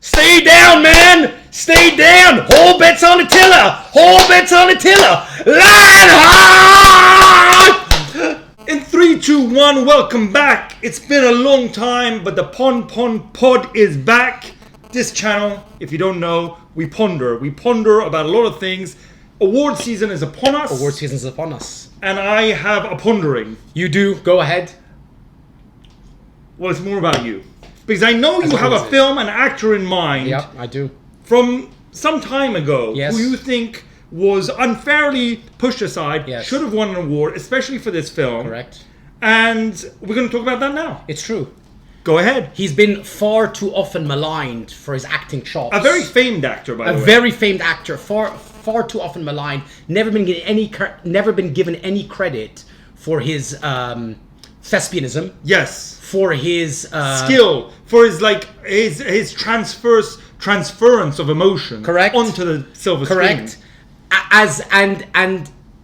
Stay down, man! Stay down! Whole bets on the tiller! Whole bets on the tiller! LionHeart! In 3, 2, 1, welcome back. It's been a long time, but the Pod is back. This channel, if you don't know, we ponder. We ponder about a lot of things. Award season is upon us. Award season is upon us. And I have a pondering. You do? Go ahead. Well, it's more about you. Because I know you have a film and actor in mind. Yep, I do. From some time ago. Yes. Who you think was unfairly pushed aside. Yes. Should have won an award, especially for this film. Correct. And we're going to talk about that now. It's true. Go ahead. He's been far too often maligned for his acting chops. A very famed actor, by the way. A very famed actor. Far too often maligned. Never been given any credit for his thespianism. Yes. For his skill, for his his transference of emotion. Correct. Onto the silver correct. screen.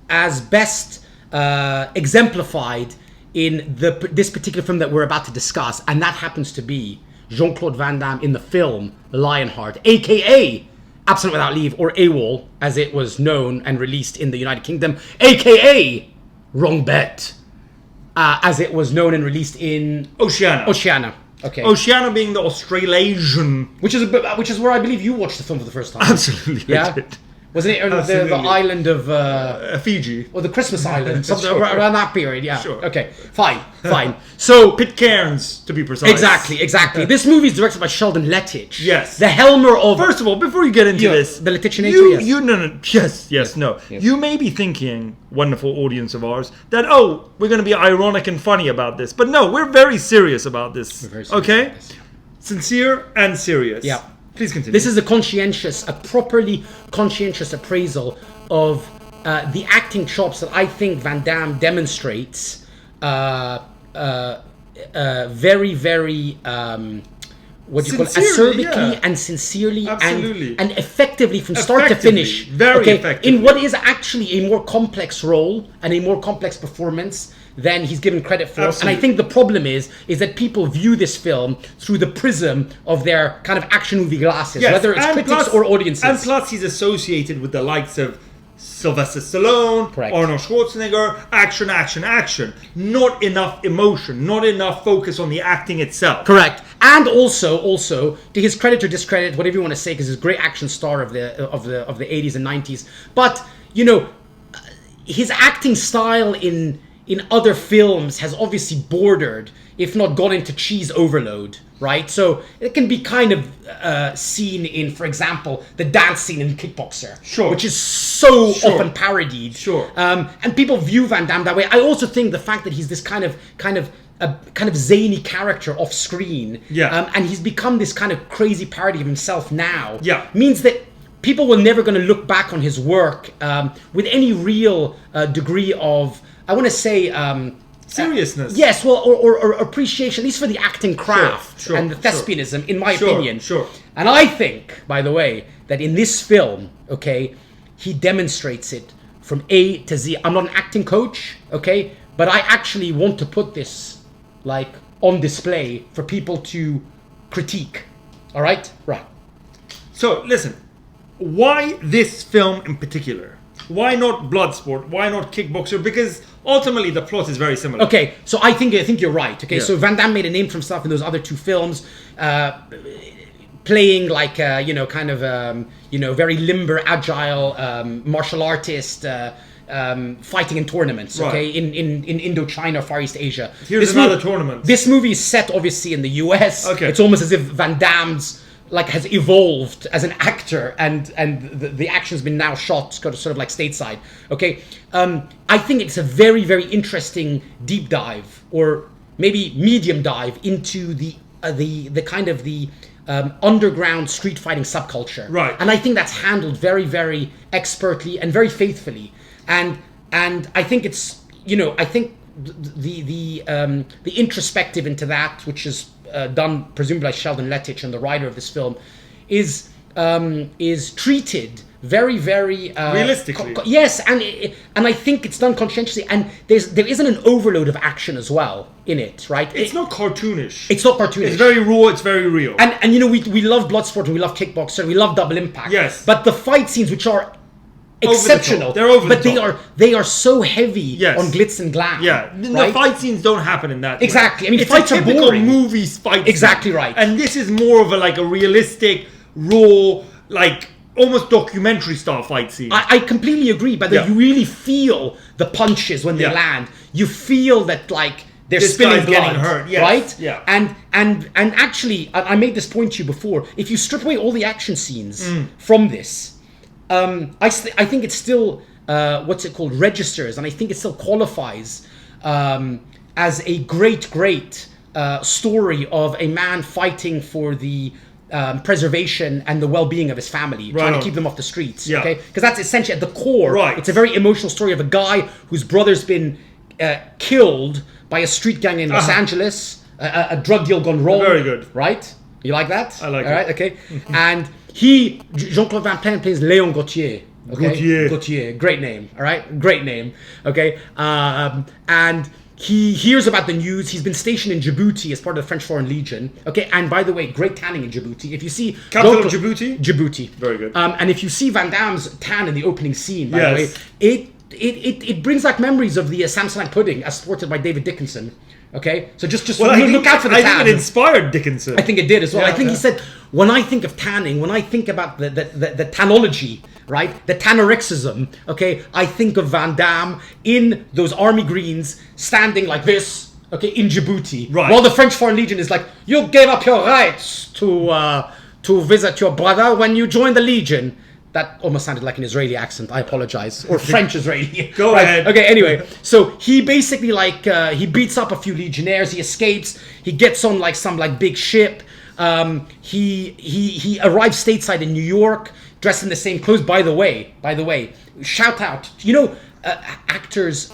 As best exemplified in this particular film that we're about to discuss, and that happens to be Jean-Claude Van Damme in the film LionHeart, aka Absent Without Leave, or AWOL, as it was known and released in the United Kingdom, aka Wrong Bet, as it was known and released in Oceania. Okay. Oceania being the Australasian, which is where I believe you watched the film for the first time. Absolutely, yeah. I did. Wasn't it the island of Fiji? Or the Christmas island, something Sure. around that period, yeah. Sure. Okay, fine. So Pitcairns, to be precise. Exactly. This movie is directed by Sheldon Lettich. Yes. The Helmer of... First of all, before you get into this... The Lettich nature, yes. No. Yes. You may be thinking, wonderful audience of ours, that, we're going to be ironic and funny about this. But no, we're very serious about this. We're very serious okay? about this. Sincere and serious. Yeah. Please continue. This is a properly conscientious appraisal of the acting chops that I think Van Damme demonstrates very, very, acerically and sincerely and effectively from start to finish. Very effectively. In what is actually a more complex role and a more complex performance than he's given credit for. Absolutely. And I think the problem is that people view this film through the prism of their kind of action movie glasses, whether it's critics or audiences. And plus he's associated with the likes of Sylvester Stallone, Correct. Arnold Schwarzenegger, action. Not enough emotion, not enough focus on the acting itself. Correct. And also to his credit or discredit, whatever you want to say, because he's a great action star of the 80s and 90s. But his acting style in other films has obviously bordered, if not gone into cheese overload, right? So it can be kind of seen in, for example, the dance scene in Kickboxer, sure, which is so often parodied, sure. And people view Van Damme that way. I also think the fact that he's this kind of zany character off screen, and he's become this kind of crazy parody of himself now, means that people were never going to look back on his work with any real degree of, I want to say, seriousness. Yes, well, or appreciation, at least for the acting craft and the thespianism, in my opinion. Sure. And I think, by the way, that in this film, he demonstrates it from A to Z. I'm not an acting coach, but I actually want to put this on display for people to critique. All right? Right. So, listen. Why this film in particular? Why not Bloodsport? Why not Kickboxer? Because ultimately the plot is very similar. Okay, so I think you're right. So Van Damme made a name for himself in those other two films, playing very limber, agile martial artist, fighting in tournaments. In Indochina, Far East Asia. Here's another tournament. This movie is set obviously in the US. Okay, it's almost as if Van Damme's has evolved as an actor, and the action's been now shot sort of stateside. I think it's a very, very interesting deep dive, or maybe medium dive, into the kind of the underground street fighting subculture. Right. And I think that's handled very, very expertly and very faithfully. And I think it's I think the introspective into that, which is done presumably by Sheldon Lettich and the writer of this film, is is treated very, very realistically. Yes, and I think it's done conscientiously, and there isn't an overload of action as well in it, right? It's not cartoonish. It's not cartoonish. It's very raw. It's very real. And you know, we love Bloodsport and we love Kickboxer, we love Double Impact. Yes. But the fight scenes, which are exceptional, they're over the but top. they are so heavy Yes. on glitz and glam. Yeah, right? the fight scenes don't happen in that. Exactly. way. I mean, it's fights a are typical boring. movies fight. Exactly scene. right. And this is more of a realistic, raw, almost documentary style fight scene. I completely agree, but Yeah. you really feel the punches when they Yeah. land. You feel that they're This spilling guy's blood, getting hurt, yes, right? yeah. And actually, I made this point to you before. If you strip away all the action scenes Mm. from this, I think it's still what's it called, registers, and I think it still qualifies as a great story of a man fighting for the preservation and the well-being of his family, trying to on. keep them off the streets. Yeah. Okay, because that's essentially at the core. Right. It's a very emotional story of a guy whose brother's been killed by a street gang in Los Angeles, a drug deal gone wrong. Very good. Right? You like that? I like All it. right, okay. And Jean-Claude Van Damme plays Léon Gauthier. Okay? Gauthier. Great name. All right? Great name. Okay? And he hears about the news. He's been stationed in Djibouti as part of the French Foreign Legion. Okay? And by the way, great tanning in Djibouti. If you see... Capital of Djibouti? Djibouti. Very good. And if you see Van Damme's tan in the opening scene, by the way, Yes. it brings back memories of the Samsonite pudding as sported by David Dickinson. Okay? So just I look out for the tan. I think it inspired Dickinson. I think it did as well. Yeah, I think he said, when I think of tanning, when I think about the tanology, right? The tanorexism, okay? I think of Van Damme in those army greens standing like this, okay, in Djibouti. Right. While the French Foreign Legion is like, you gave up your rights to visit your brother when you joined the Legion. That almost sounded like an Israeli accent. I apologize. Or French Israeli. Go ahead. Okay, anyway. So he basically he beats up a few legionnaires. He escapes. He gets on some big ship. He arrives stateside in New York, dressed in the same clothes. By the way, shout out. Actors,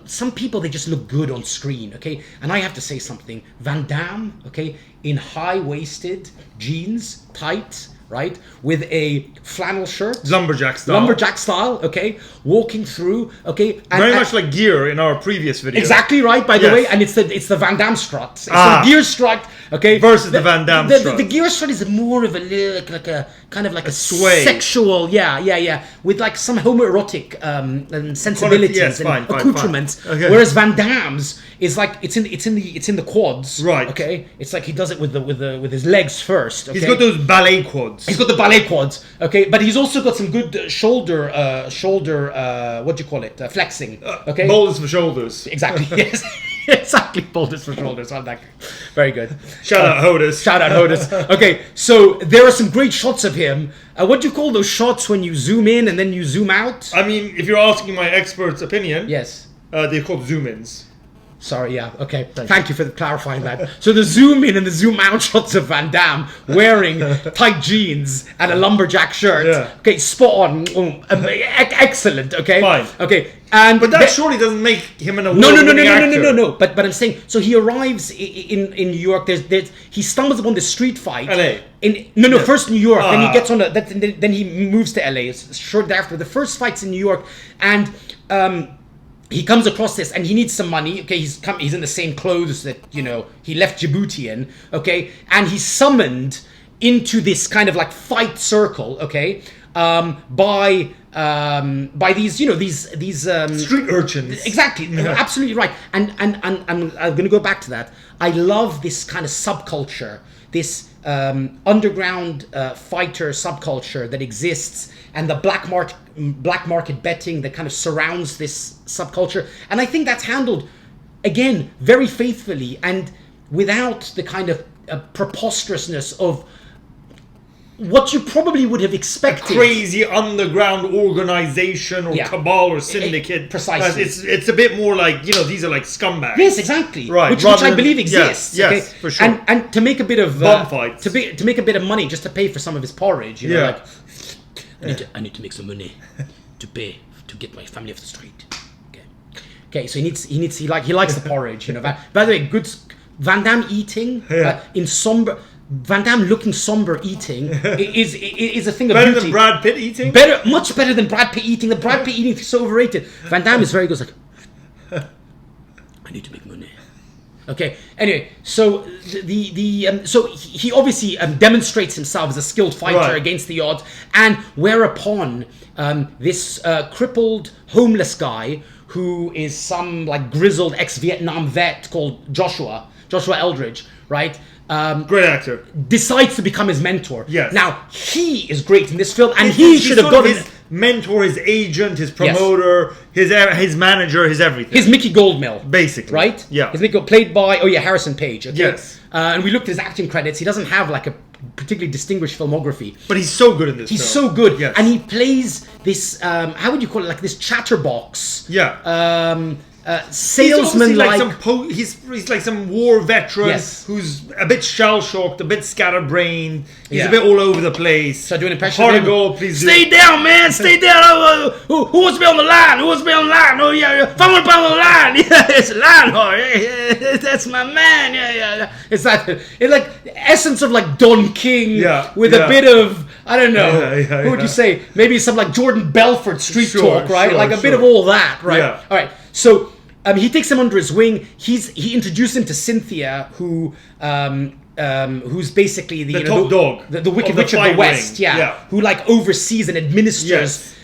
some people, they just look good on screen, okay? And I have to say something. Van Damme, okay, in high-waisted jeans, tight, right, with a flannel shirt, Lumberjack style, okay, walking through, okay, very much like Gear in our previous video. Exactly right, by the way, and it's the Van Damme strut, it's the Gear strut, okay, versus the Van Damme strut. The Gear strut is more of a look, like a kind of like a sway, sexual, with some homoerotic sensibilities and accoutrements, fine. Okay. whereas Van Damme's is like it's in the quads, right? Okay, it's like he does it with his legs first. Okay? He's got those ballet quads. He's got the ballet quads, okay, but he's also got some good shoulder, what do you call it, flexing, okay? Boulders for shoulders. Exactly, yes. Exactly, boulders for shoulders. I'm like, very good. Shout out Hodis. Okay, so there are some great shots of him. What do you call those shots when you zoom in and then you zoom out? I mean, if you're asking my expert's opinion, yes, they're called zoom-ins. Sorry, yeah, okay. Thank you for clarifying that. So the zoom in and the zoom out shots of Van Damme wearing tight jeans and a lumberjack shirt. Yeah. Okay, spot on. Excellent, okay? Fine. Okay. But that surely doesn't make him an award-winning actor. No. But I'm saying, so he arrives in New York. He stumbles upon this street fight. LA. First New York. Then he gets on then he moves to LA. It's shortly after. The first fight's in New York, and he comes across this, and he needs some money. Okay, he's in the same clothes that he left Djibouti in. Okay, and he's summoned into this kind of fight circle. Okay, by these these street urchins. Exactly, absolutely right. And I'm going to go back to that. I love this kind of subculture, this underground fighter subculture that exists, and the black market betting that kind of surrounds this subculture. And I think that's handled, again, very faithfully and without the kind of preposterousness of what you probably would have expected. A crazy underground organization or cabal or syndicate. Precisely. It's a bit more like, these are like scumbags. Yes, exactly. Right. Which I believe exists. Yes, okay? for sure. And to make a bit of bomb fights. To make a bit of money just to pay for some of his porridge, I need to make some money to pay to get my family off the street. Okay, so he likes the porridge, By the way, good Van Damme eating in somber. Van Damme looking somber eating is a thing of Better beauty. than Brad Pitt eating? Much better than Brad Pitt eating. The Brad Pitt eating is so overrated. Van Damme is very good. Like, I need to make money. Okay. Anyway, so so he obviously demonstrates himself as a skilled fighter against the odds, and whereupon this crippled homeless guy who is some like grizzled ex-Vietnam vet called Joshua Eldridge, right? Great actor. Decides to become his mentor. Yes. Now he is great in this film, and he should have gotten his mentor, his agent, his promoter, his manager, his everything. His Mickey Goldmill, basically. Right? Yeah. His Mickey, played by Harrison Page. Okay? Yes. And we looked at his acting credits. He doesn't have like a particularly distinguished filmography, but he's so good in this. He's so good, yes. And he plays this. How would you call it? Like this chatterbox. Yeah. Salesman like he's like some war veteran who's a bit shell shocked, a bit scatterbrained. He's a bit all over the place. So I do an impression. Hard to go, please. Stay down, man. Stay down. Who wants to be on the line? Who wants to be on the line? Oh yeah. If I want to be on the line, it's LionHeart. Yeah, that's my man. Yeah. It's like essence of like Don King with a bit of I don't know. Who would you say? Maybe some like Jordan Belfort street talk, right? Like a bit of all that, right? Yeah. All right. So he takes him under his wing. He introduced him to Cynthia, who's basically the top dog, the Wicked Witch of the West, who like oversees and administers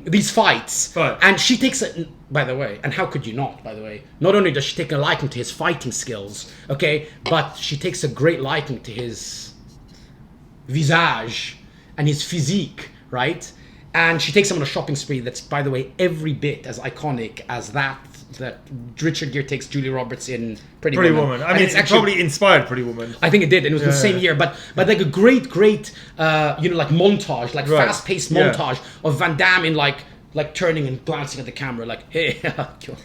these fights. Right. And she takes it. By the way, and how could you not? By the way, not only does she take a liking to his fighting skills, okay, but she takes a great liking to his visage and his physique, right? And she takes him on a shopping spree that's, by the way, every bit as iconic as that Richard Gere takes Julia Roberts in Pretty Woman. I mean, it's actually probably inspired Pretty Woman. I think it did, and it was the same year. But like a great, like montage, like fast-paced montage of Van Damme in like turning and glancing at the camera, like, hey,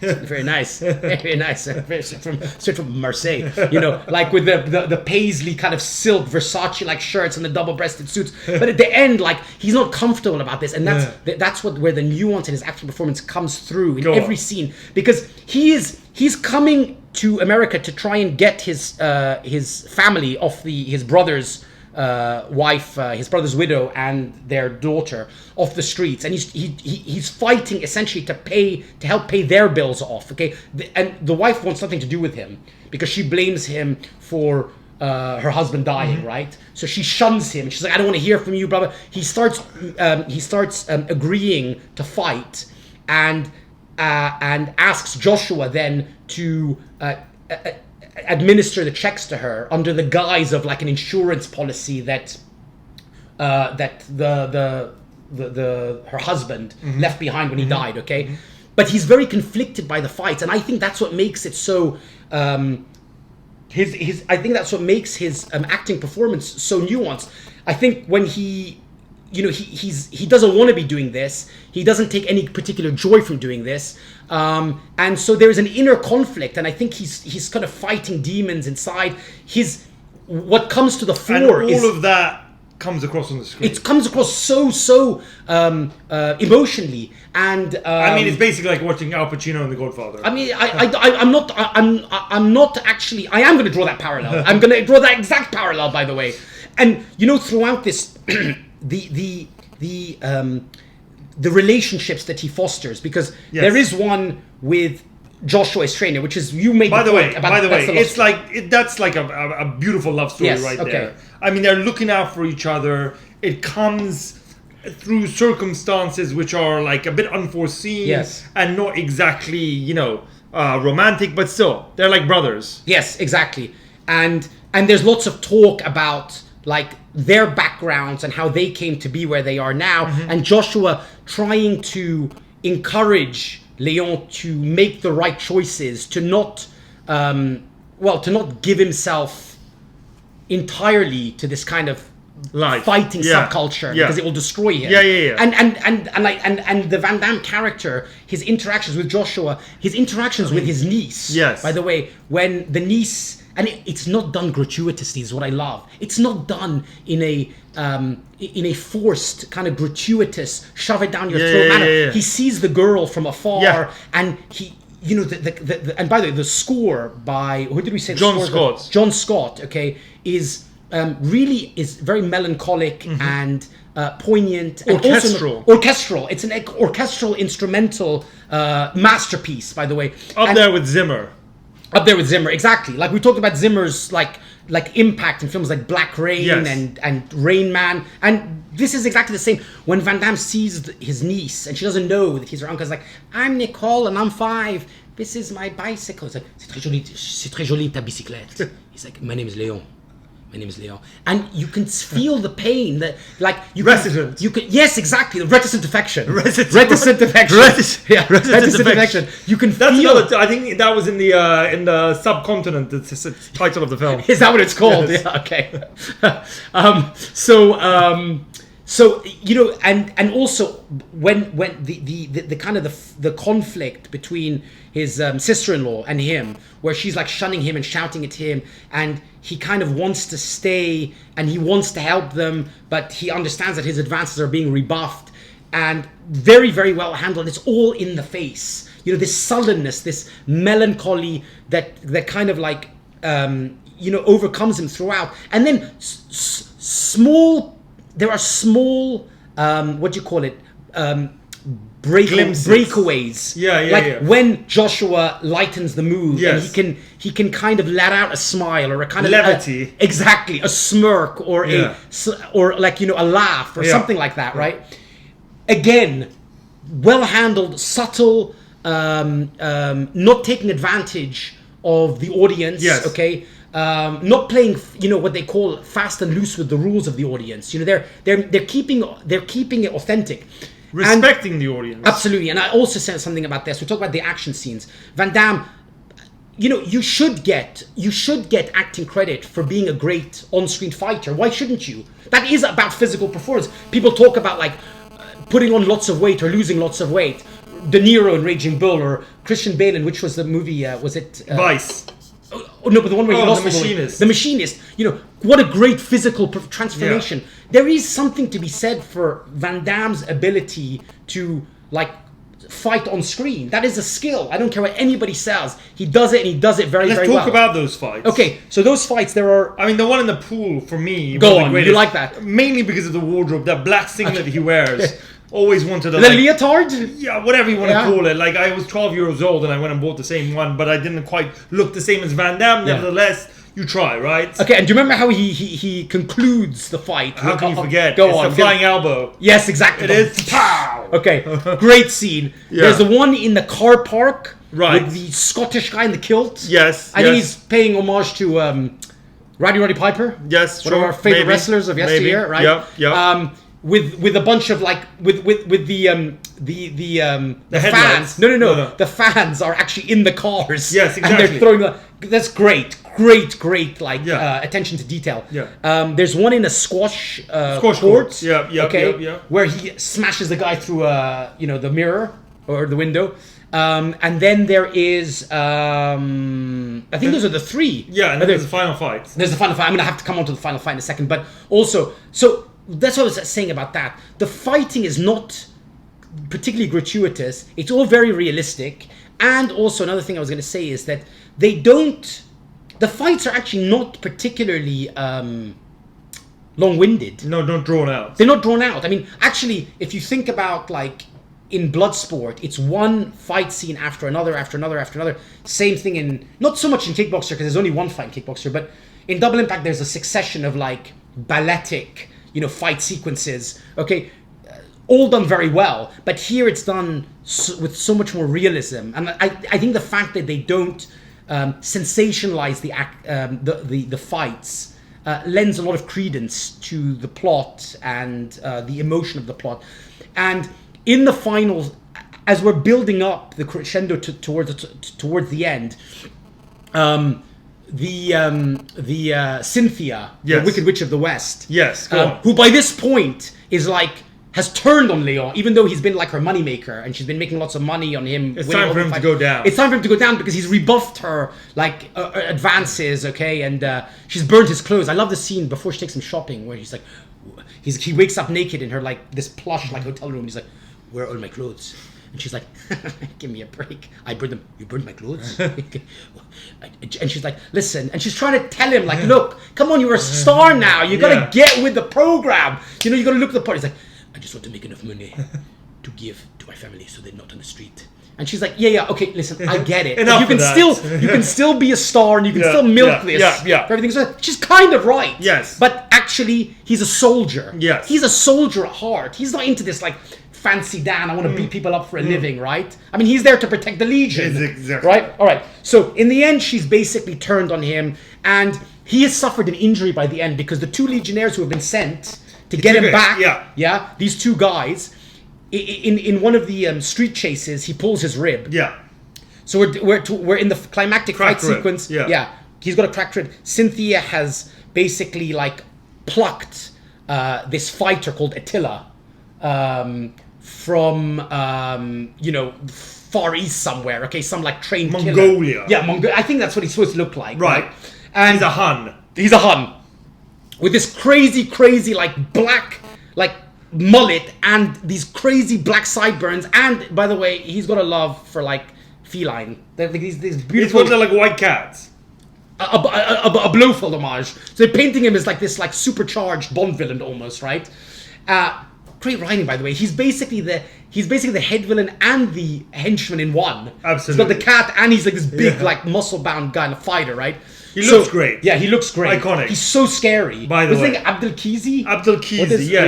very nice, very nice, straight from Marseille, like with the paisley kind of silk Versace like shirts and the double-breasted suits. But at the end, like he's not comfortable about this, and that's where the nuance in his acting performance comes through in every scene, because he's coming to America to try and get his family off his brother's wife, his brother's widow, and their daughter off the streets, and he's fighting essentially to help pay their bills off. Okay, and the wife wants nothing to do with him because she blames him for her husband dying. Right, so she shuns him. She's like, I don't want to hear from you, brother. He starts agreeing to fight, and asks Joshua then to administer the checks to her under the guise of like an insurance policy that her husband left behind when he died. Okay, but he's very conflicted by the fights, and I think that's what makes it so. I think that's what makes his acting performance so nuanced. I think when he doesn't want to be doing this. He doesn't take any particular joy from doing this, and so there's an inner conflict. And I think he's kind of fighting demons inside. What comes to the fore and all of that comes across on the screen. It comes across so emotionally, and I mean, it's basically like watching Al Pacino in The Godfather. I mean, I'm not actually. I am going to draw that parallel. I'm going to draw that exact parallel, by the way. And throughout this. The relationships that he fosters, because there is one with Joshua's trainer, which is you made. By the way, it's like that's like a beautiful love story there. I mean, they're looking out for each other. It comes through circumstances which are like a bit unforeseen, and not exactly romantic, but still they're like brothers. Yes, exactly. And there's lots of talk about like their backgrounds and how they came to be where they are now, and Joshua trying to encourage Leon to make the right choices, to not give himself entirely to this kind of fighting subculture because it will destroy him. And the Van Damme character, his interactions with Joshua, his interactions with his niece. Yes. By the way, when the niece. And it's not done gratuitously, is what I love. It's not done in a forced kind of gratuitous shove it down your throat manner. He sees the girl from afar, and he, and by the way, the score by who did we say? John Scott. John Scott. Okay, is really is very melancholic and poignant. Orchestral. And also orchestral. It's an orchestral instrumental masterpiece, by the way. Up there with Zimmer. Up there with Zimmer, exactly. Like we talked about Zimmer's like impact in films like Black Rain and Rain Man, and this is exactly the same. When Van Damme sees his niece and she doesn't know that he's her uncle, it's like, I'm Nicole and I'm 5. This is my bicycle. It's like, c'est très joli ta bicyclette. He's like, my name is Leon. My name is Leon, and you can feel the pain that, like, reticent. Yes, exactly. Reticent affection. Reticent affection. Reticent affection. You can feel. I think that was in the subcontinent. It's the title of the film. Is that what it's called? Yes. Yeah. Okay. So you know, and also when the kind of the conflict between his sister-in-law and him, where she's like shunning him and shouting at him, and he kind of wants to stay and he wants to help them, but he understands that his advances are being rebuffed, and very, very well handled. It's all in the face. You know, this sullenness, this melancholy that kind of like you know, overcomes him throughout, and then there are small, what do you call it? Breakaways. Yeah. When Joshua lightens the mood, and he can kind of let out a smile or a kind of levity. Exactly, a smirk or or like, you know, a laugh or something like that, right? Again, well handled, subtle, not taking advantage of the audience. Yes. Okay. Not playing, you know, what they call fast and loose with the rules of the audience. You know, they're keeping it authentic, respecting the audience. Absolutely. And I also said something about this. We talk about the action scenes. Van Damme, you know, you should get acting credit for being a great on-screen fighter. Why shouldn't you? That is about physical performance. People talk about like putting on lots of weight or losing lots of weight. De Niro in Raging Bull, or Christian Bale in, which was the movie? Was it Vice? Oh, no, but the one where he lost the Machinist. The Machinist. You know, what a great physical transformation. Yeah. There is something to be said for Van Damme's ability to, like, fight on screen. That is a skill. I don't care what anybody says. He does it, and he does it very, very well. Let's talk about those fights. Okay, so those fights, there are... I mean, the one in the pool, for me... Go on, you like that? Mainly because of the wardrobe, that black singlet he wears. Always wanted to, the leotard? Yeah, whatever you want to call it. Like, I was 12 years old and I went and bought the same one, but I didn't quite look the same as Van Damme. Nevertheless, you try, right? Okay, and do you remember how he concludes the fight? How can you forget? Go on. The flying elbow. Yes, exactly. It is. Pow! Okay, great scene. Yeah. There's the one in the car park. Right. With the Scottish guy in the kilt. Yes. I think he's paying homage to Roddy Piper. Yes, one of our favorite wrestlers of yesteryear, right? Yeah. With a bunch of like with the fans. No. The fans are actually in the cars. Yes, exactly. And they're throwing that's great like attention to detail. Yeah. There's one in a squash court. Yeah. Where he smashes the guy through the mirror or the window. And then there is I think those are the 3. Yeah, and then there's the final fight. There's the final fight. I'm gonna have to come on to the final fight in a second, but also so that's what I was saying about that. The fighting is not particularly gratuitous. It's all very realistic. And also another thing I was going to say is that the fights are actually not particularly long-winded. No, not drawn out. They're not drawn out. I mean, actually, if you think about like in Bloodsport, it's one fight scene after another. Same thing in, not so much in Kickboxer because there's only one fight in Kickboxer, but in Double Impact there's a succession of like balletic, fight sequences, okay, all done very well, but here it's done with so much more realism, and I think the fact that they don't sensationalize the fights lends a lot of credence to the plot and the emotion of the plot. And in the final, as we're building up the crescendo towards the end, the Cynthia, the Wicked Witch of the West, who by this point is like has turned on Leon, even though he's been like her moneymaker and she's been making lots of money on him. It's time for him to go down. It's time for him to go down because he's rebuffed her like advances, okay, and she's burned his clothes. I love the scene before she takes him shopping where he's like, he wakes up naked in her like this plush like hotel room. He's like, where are all my clothes? And she's like, give me a break. I burned them. You burned my clothes? And she's like, listen. And she's trying to tell him, like, look, come on, you're a star now. You got to get with the program. You know, you got to look at the part. He's like, I just want to make enough money to give to my family so they're not on the street. And she's like, okay, listen, I get it. Enough you can still be a star and you can still milk this. For everything. So she's kind of right. Yes. But actually, he's a soldier. Yes. He's a soldier at heart. He's not into this, like, fancy Dan, I want to beat people up for a living, right? I mean, he's there to protect the Legion. Exactly. Right? All right. So in the end, she's basically turned on him, and he has suffered an injury by the end because the 2 Legionnaires who have been sent to get him back, these 2 guys, in one of the street chases, he pulls his rib. Yeah. So we're in the climactic fight sequence. Yeah. He's got a cracked rib. Cynthia has basically like plucked this fighter called Attila from Far East somewhere. Okay, some like trained Mongolia. Killer. Yeah, I think that's what he's supposed to look like. Right. And he's a Hun. He's a Hun with this crazy like black like mullet and these crazy black sideburns. And by the way, he's got a love for like feline. They're these beautiful. It's like white cats. A Blofeld homage. So they're painting him as like this like supercharged Bond villain almost, right? Great writing, by the way. He's basically the head villain and the henchman in one. Absolutely. He's got the cat and he's like this big like muscle bound guy and a fighter, right? He looks great. Yeah, he looks great. Iconic. He's so scary. By the way, Abdel Kizi,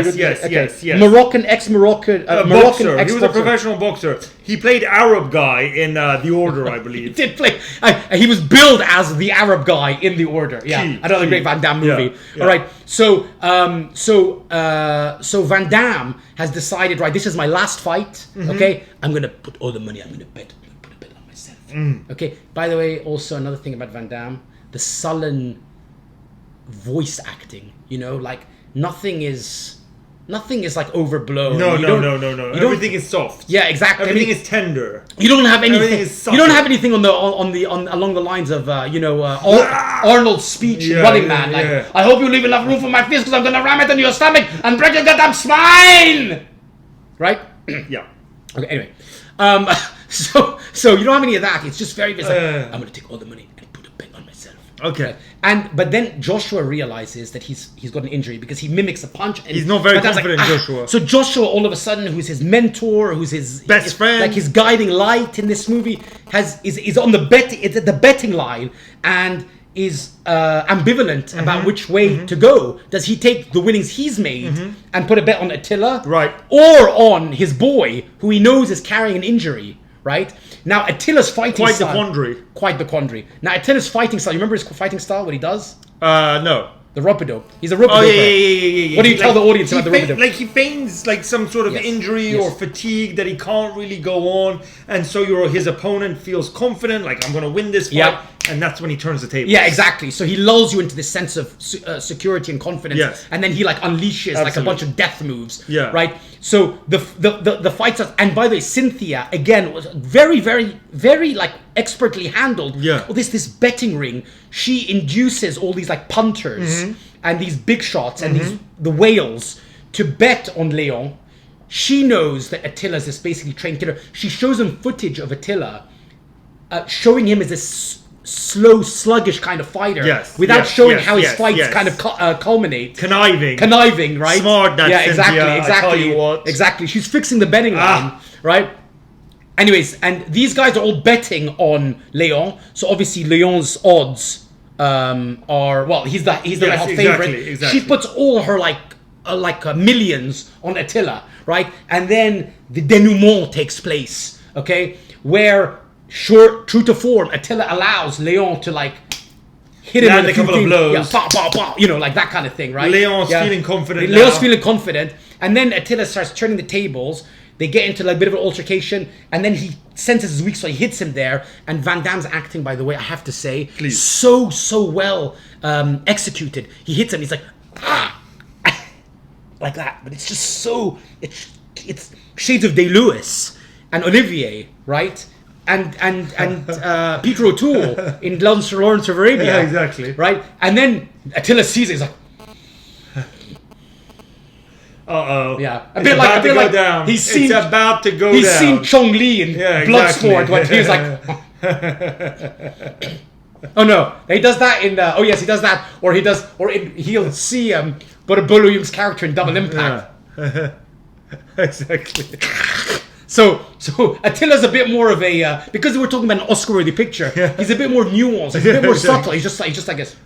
yes. Moroccan ex-Moroccan boxer. ex-boxer. He was a professional boxer. He played Arab guy in The Order, I believe. He did play. He was billed as the Arab guy in The Order. Yeah, another great Van Damme movie. Yeah. All right, so Van Damme has decided. Right, this is my last fight. Okay, I'm gonna put all the money. I'm gonna put a bet on myself. Okay. By the way, also another thing about Van Damme. The sullen voice acting, like nothing is like overblown. No. Everything is soft. Yeah, exactly. Everything is tender. You don't have anything. Everything is You don't have anything on along the lines of Arnold's speech in Running Man. Like, I hope you leave enough room for my fist because I'm gonna ram it into your stomach and break your goddamn spine. Right? Yeah. Okay. Anyway, so you don't have any of that. It's just very. It's like I'm gonna take all the money. Okay. But then Joshua realizes that he's got an injury because he mimics a punch. And he's not very confident, Joshua. So Joshua, all of a sudden, who's his mentor, who's his best friend, like his guiding light in this movie, is on the it's at the betting line and is ambivalent about which way to go. Does he take the winnings he's made and put a bet on Attila, right, or on his boy, who he knows is carrying an injury? Right? Now, Attila's fighting style... Quite the quandary. Now, Attila's fighting style... You remember his fighting style, what he does? No. The rope-a-dope. He's a rope-a-dope. Oh, yeah. What do you tell the audience about the rope-a-dope? Like, he feigns like some sort of injury or fatigue that he can't really go on. And so his opponent feels confident, like, I'm going to win this fight. Yeah. And that's when he turns the table. Yeah, exactly. So he lulls you into this sense of security and confidence. Yes. And then he like unleashes like a bunch of death moves. Yeah. Right? So the fight starts. And by the way, Cynthia, again, was very, very, very like expertly handled. Yeah. Well, this betting ring, she induces all these like punters and these big shots and the whales to bet on Leon. She knows that Attila's this basically trained killer. She shows him footage of Attila showing him as this slow, sluggish kind of fighter, without showing how his fights kind of culminate. Conniving, right? Smart, that Cynthia, exactly. I tell you what. Exactly. She's fixing the betting line, right? Anyways, and these guys are all betting on Leon. So obviously, Leon's odds are he's the favorite. Exactly. She puts all her millions on Attila, right? And then the denouement takes place, okay, where. True to form, Attila allows Leon to hit him with a couple of blows. Yeah, like that kind of thing, right? Leon's feeling confident. Leon's feeling confident, and then Attila starts turning the tables. They get into a bit of an altercation, and then he senses his weak, so he hits him there. And Van Damme's acting, by the way, I have to say, so well executed. He hits him, he's like like that, but it's just so it's shades of Day-Lewis and Olivier, right? And Peter O'Toole in Lawrence of Arabia. Yeah, exactly. Right? And then Attila sees it, he's like... Uh-oh. Yeah, It's about to go down. It's about to go down. He's seen Chong Li in Bloodsport when he was like, oh no, he does that in. Oh yes, he does that, or he'll see Bolo Young's character in Double Impact. Yeah. Exactly. So Attila's a bit more of a because we're talking about an Oscar-worthy picture. Yeah. He's a bit more nuanced. He's a bit more subtle. He's just like this.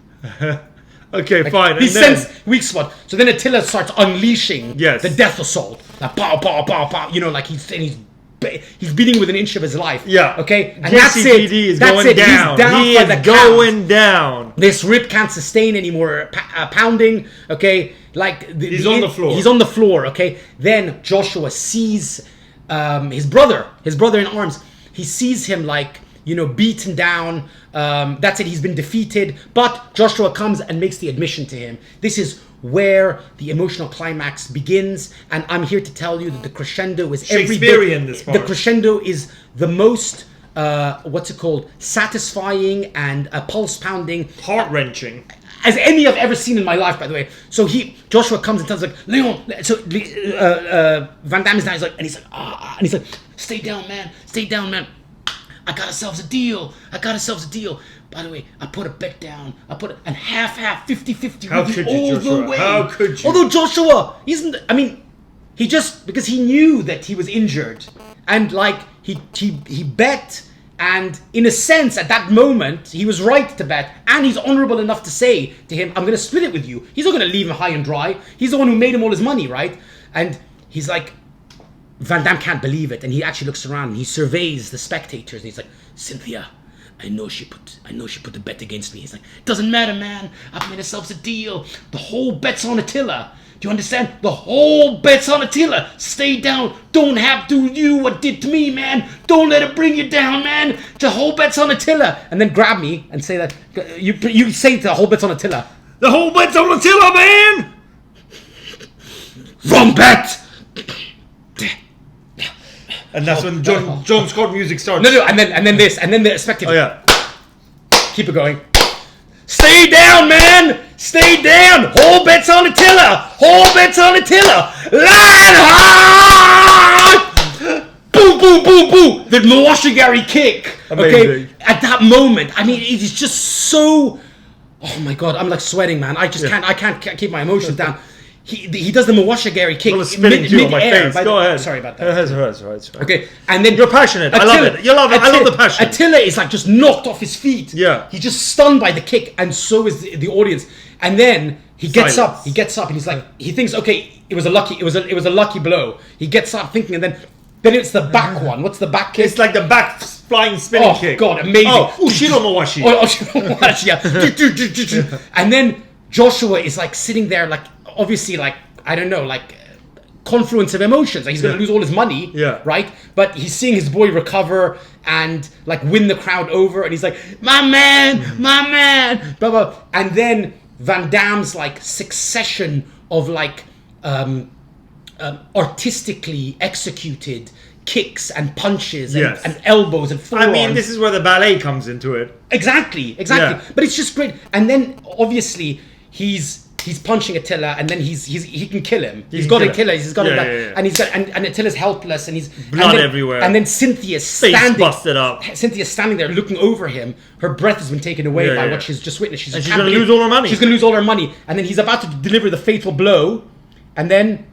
Okay, fine. He senses weak spot. So then Attila starts unleashing the death assault. Like pow, pow, pow, pow. You know, like he's beating with an inch of his life. Yeah. Okay. And JCVD is going down. He is going down. This rib can't sustain anymore. Pounding. Okay. Like he's on the floor. He's on the floor. Okay. Then Joshua sees his brother in arms. He sees him like, you know, beaten down. That's it. He's been defeated. But Joshua comes and makes the admission to him. This is where the emotional climax begins. And I'm here to tell you that the crescendo is Shakespearean. This part. The crescendo is the most satisfying and pulse pounding, heart wrenching as any I've ever seen in my life, by the way. So Joshua comes and tells like, Leon. So Van Damme is down. And he's like, and he's like, stay down, man. I got ourselves a deal. By the way, I put a bet down. I put a half, 50-50 How could you, Joshua? How could you? Although Joshua isn't. I mean, he just because he knew that he was injured, and like he bet. And in a sense, at that moment, he was right to bet. And he's honorable enough to say to him, I'm going to split it with you. He's not going to leave him high and dry. He's the one who made him all his money, right? And he's like, Van Damme can't believe it. And he actually looks around and he surveys the spectators. And he's like, Cynthia, I know she put the bet against me. He's like, doesn't matter, man. I've made ourselves a deal. The whole bet's on Attila. Do you understand? The whole bet's on Attila. Stay down. Don't have to do what did to me, man. Don't let it bring you down, man. The whole bet's on Attila. And then grab me and say that. You say the whole bet's on Attila. The whole bet's on Attila, man. Wrong bet. And that's when John Scott music starts. No, and then this, and then the spectator. Oh yeah. Keep it going. Stay down, man! Stay down! Whole bet's on Attila! LionHeart! Boom, boom, boom, boom! The Mawashigari kick. Amazing. Okay? At that moment, I mean, it is just so... Oh my god, I'm like sweating, man. I can't keep my emotions down. He does the Mawashigari kick mid-air. On my face. Go ahead. Sorry about that. That's right. Okay, and then you're passionate. I love it. You love it. I love the passion. Attila is like just knocked off his feet. Yeah. He's just stunned by the kick, and so is the audience. And then he gets up. He gets up, and he's like, he thinks, okay, it was a lucky blow. He gets up thinking, and then it's the back one. What's the back kick? It's like the back flying spinning kick. Oh god, amazing. Ushiro Mawashi. Ushiro Mawashi. Yeah. And then Joshua is like sitting there, like obviously, like I don't know, like confluence of emotions. Like he's going to lose all his money, right? But he's seeing his boy recover and like win the crowd over, and he's like, my man, blah blah. And then Van Damme's like succession of like artistically executed kicks and punches and elbows and forearms. I mean, this is where the ballet comes into it. Exactly. Yeah. But it's just great. And then obviously he's punching Attila, and then he can kill him. He's got to kill him. He's got to, and he's got, and Attila's helpless, and he's blood everywhere. And then Cynthia's standing, busted up. Cynthia's standing there looking over him. Her breath has been taken away by what she's just witnessed. She's going to lose all her money. She's going to lose all her money, and then he's about to deliver the fatal blow, and then,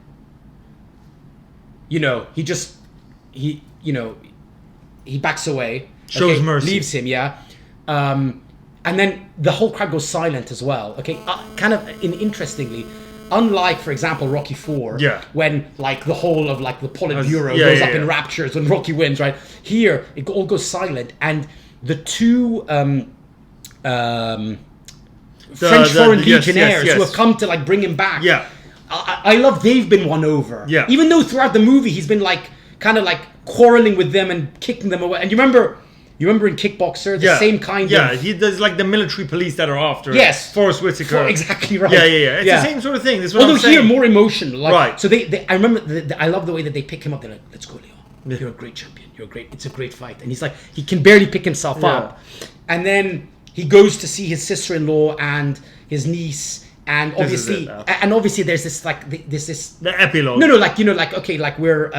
you know, he backs away, shows mercy, leaves him, and then the whole crowd goes silent as well. Okay, interestingly, unlike, for example, Rocky IV, when like the whole of like the Politburo goes up in raptures when Rocky wins, right? Here it all goes silent, and the two French foreign legionnaires who have come to like bring him back. Yeah, I love they've been won over. Yeah, even though throughout the movie he's been like kind of like quarreling with them and kicking them away. And you remember in Kickboxer, the same kind of... Yeah, there's like the military police that are after Forrest Whitaker. Exactly right. Yeah. It's the same sort of thing. That's what Although I'm saying. here, more emotional. Like, right. So I remember, I love the way that they pick him up. They're like, let's go, Leon. You're a great champion. It's a great fight. And he's like, he can barely pick himself up. And then he goes to see his sister-in-law and his niece, And This is obviously, it now. and obviously, there's this like this. The epilogue. No, like like okay, like we're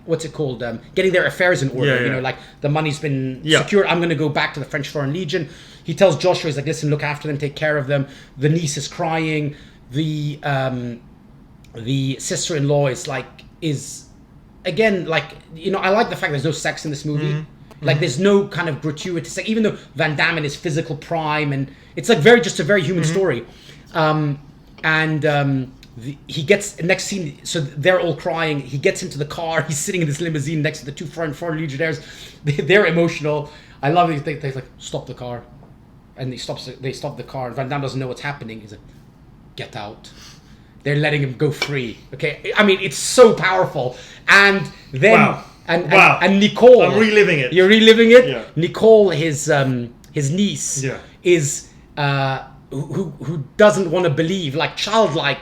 what's it called? Getting their affairs in order. Yeah, yeah. Like the money's been Yeah. secured. I'm gonna go back to the French Foreign Legion. He tells Joshua, he's like, listen, look after them, take care of them. The niece is crying. The sister-in-law is again like I like the fact there's no sex in this movie. Like there's no kind of gratuitous, like, even though Van Damme in his physical prime, and it's like just a very human story. He gets next scene, so they're all crying. He gets into the car. He's sitting in this limousine next to the two foreign legionnaires. They're emotional. I love it. They like stop the car, and they stop the car. And Van Damme doesn't know what's happening. He's like, get out. They're letting him go free. Okay, I mean it's so powerful. And then Wow. And Nicole, I'm reliving it. You're reliving it. Yeah. Nicole, his niece, Yeah. is who doesn't want to believe, like childlike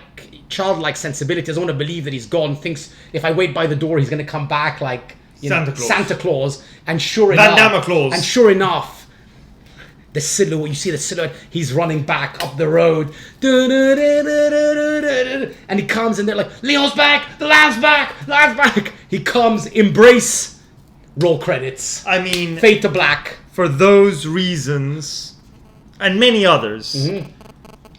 sensibility, doesn't want to believe that he's gone. Thinks if I wait by the door, he's going to come back like Santa Claus. And sure Van enough, Damme Claus. And sure enough. The silhouette, you see the silhouette, he's running back up the road. And he comes and they're like, Leo's back, the lad's back. He comes, embrace, roll credits. I mean, Fade to black. for those reasons and many others,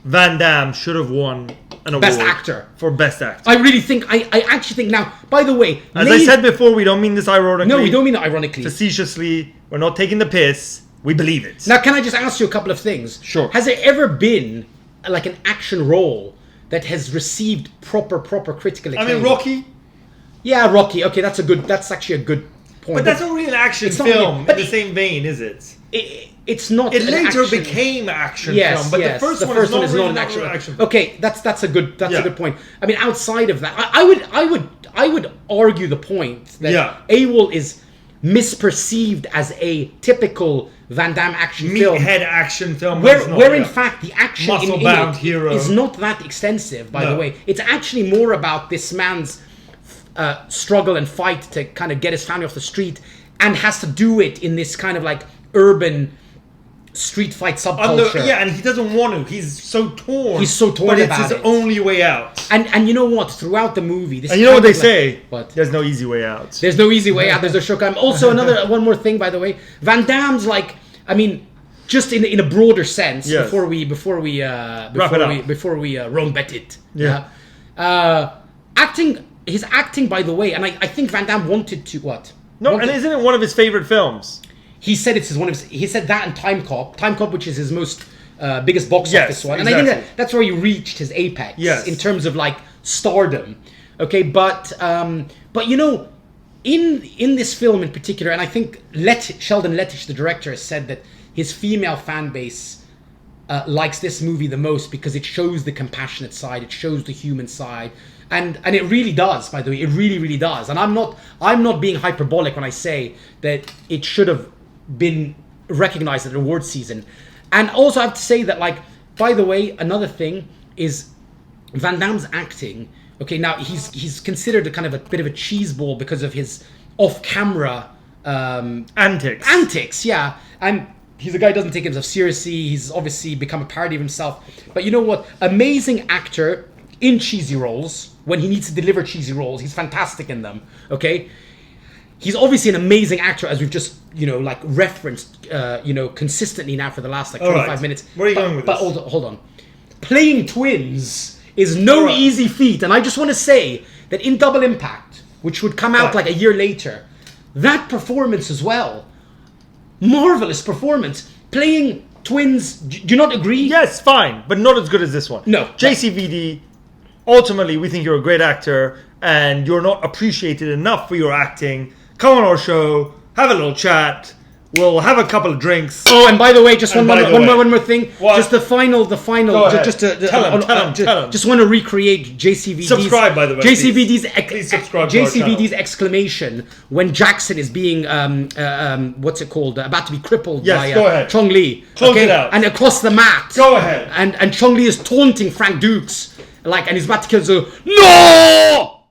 Van Damme should have won an award Best actor. for best actor. I really think, I actually think now, by the way. As I said before, we don't mean this ironically. No, we don't mean it ironically. Facetiously. We're not taking the piss. We believe it. Now, can I just ask you a couple of things? Sure. Has there ever been like an action role that has received proper critical acclaim? I mean, Rocky. Yeah, Rocky. Okay, that's actually a good point. But that's not really an action It's not film really- but in the same vein, is it? It's not. It an later action. became action Yes, film, but yes. the first one is not an action. action. Okay, that's a good Yeah. a good point. I mean, outside of that, I would argue the point that Yeah. AWOL is misperceived as a typical Van Damme action film. Meathead action film. Where in fact the action in Muscle-bound it hero. is not that extensive, by the No. way. It's actually more about this man's struggle and fight to kind of get his family off the street, and has to do it in this kind of like urban street fight subculture. And he doesn't want to. He's so torn. He's so torn but about it's his it. only way out. And you know what? Throughout the movie, this And you know what kind they of like- say? What? There's no easy way out. There's no easy way out. There's no shortcut. Also, one more thing, by the way, Van Damme's like, I mean, just in a broader sense. Yes. Before we Rome bet it. His acting, by the way, and I think Van Damme wanted to what? No, and isn't it one of his favorite films? He said it's one of his. He said that and Time Cop, which is his most biggest box Yes, office one, and exactly. I think that's where he reached his apex. Yes. In terms of like stardom. Okay, but you know, in this film in particular, and I think Sheldon Lettich, the director, has said that his female fan base likes this movie the most because it shows the compassionate side, it shows the human side. And it really does, by the way. It really, really does. And I'm not being hyperbolic when I say that it should have been recognized at award season. And also I have to say that, like, by the way, another thing is Van Damme's acting. Okay, now he's considered a kind of a bit of a cheeseball because of his off-camera Antics. Yeah. And he's a guy who doesn't take himself seriously. He's obviously become a parody of himself. But you know what? Amazing actor in cheesy roles. When he needs to deliver cheesy roles, he's fantastic in them. Okay, he's obviously an amazing actor, as we've just referenced consistently now for the last 25 minutes. Where are you going with this? this? But hold on, playing twins is no easy feat, and I just want to say that in Double Impact, which would come out like a year later, that performance as well, marvelous performance, playing twins. Do you not agree? Yes, fine, but not as good as this one. No. JCVD. Ultimately, we think you're a great actor and you're not appreciated enough for your acting. Come on our show, have a little chat. We'll have a couple of drinks. Oh, and by the way, just one more thing. What? Just the final. Go ahead. Just to Tell him. Just want to recreate JCVD's. Subscribe, by the way. JCVD's Please subscribe to our JCVD's exclamation when Jackson is being what's it called? About to be crippled by go ahead. Chong Li. Close it out. And across the mat. Go ahead. And Chong Li is taunting Frank Dukes, and he's about to kill. So no.